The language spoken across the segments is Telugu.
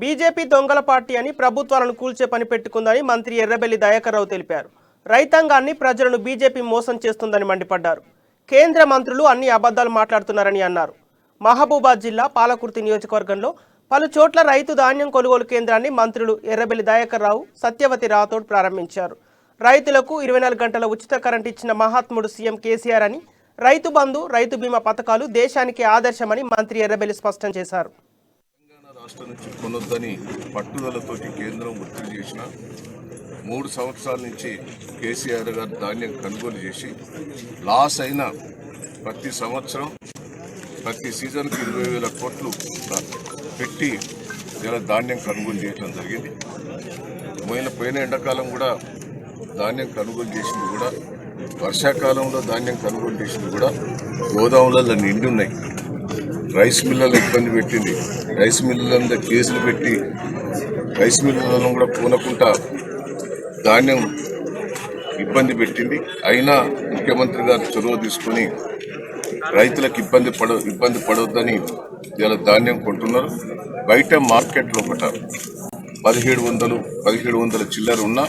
బీజేపీ దొంగల పార్టీ అని ప్రభుత్వాలను కూల్చే పని పెట్టుకుందని మంత్రి ఎర్రబెల్లి దయాకర్ రావు తెలిపారు. రైతాంగాన్ని ప్రజలను బీజేపీ మోసం చేస్తుందని మండిపడ్డారు. కేంద్ర మంత్రులు అన్ని అబద్ధాలు మాట్లాడుతున్నారని అన్నారు. మహబూబాద్ జిల్లా పాలకుర్తి నియోజకవర్గంలో పలు చోట్ల రైతు ధాన్యం కొనుగోలు కేంద్రాన్ని మంత్రులు ఎర్రబెల్లి దయాకర్ రావు, సత్యవతి రాథోడ్ ప్రారంభించారు. రైతులకు 24 గంటల ఉచిత కరెంట్ ఇచ్చిన మహాత్ముడు సీఎం కేసీఆర్ అని, రైతు బంధు, రైతు బీమా పథకాలు దేశానికి ఆదర్శమని మంత్రి ఎర్రబెల్లి స్పష్టం చేశారు. రాష్ట్రం నుంచి కొనొద్దని పట్టుదలతోటి కేంద్రం ఒత్తిడి చేసిన 3 సంవత్సరాల నుంచి కేసీఆర్ గారు ధాన్యం కొనుగోలు చేసి లాస్ అయిన ప్రతి సంవత్సరం ప్రతి సీజన్కి 20,000 కోట్లు పెట్టి ఇలా ధాన్యం కొనుగోలు చేయడం జరిగింది. పోయిన ఎండాకాలం కూడా ధాన్యం కొనుగోలు చేసింది కూడా, వర్షాకాలంలో ధాన్యం కొనుగోలు చేసింది కూడా గోదాములలో నిండి ఉన్నాయి. రైస్ మిల్లర్లు ఇబ్బంది పెట్టింది. రైస్ మిల్లర్ల మీద కేసులు పెట్టి రైస్ మిల్లర్లను కూడా పూనకుండా ధాన్యం ఇబ్బంది పెట్టింది. అయినా ముఖ్యమంత్రి గారు చొరవ తీసుకుని రైతులకు ఇబ్బంది పడవద్దని ఇలా ధాన్యం కొంటున్నారు. బయట మార్కెట్లో ఒకట 1700 చిల్లర ఉన్న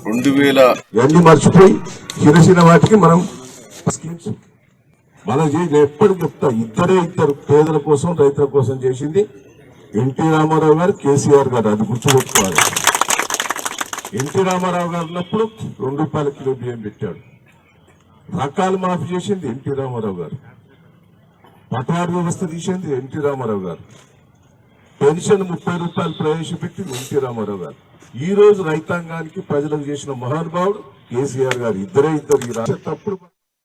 2000 మర్చిపోయి చిరసిన వాటికి మనం ఎప్పుడు చెప్తా, ఇద్దరు పేదల కోసం రైతుల కోసం చేసింది ఎన్టీ రామారావు గారు, కేసీఆర్ గారు. అది గుర్తుపెట్టుకోవాలి. ఎన్టీ రామారావు గారు ఉన్నప్పుడు ₹2 కిలో బియ్యం పెట్టాడు. రకాలు మాఫీ చేసింది ఎన్టీ రామారావు గారు. పటారు వ్యవస్థ తీసింది ఎన్టీ రామారావు గారు. పెన్షన్ ₹30 ప్రవేశపెట్టింది ఎన్టీ రామారావు గారు. ఈ రోజు రైతాంగానికి ప్రజలకు చేసిన మహానుభావుడు కేసీఆర్ గారు. ఇద్దరు ఈ రాష్ట్ర తప్పుడు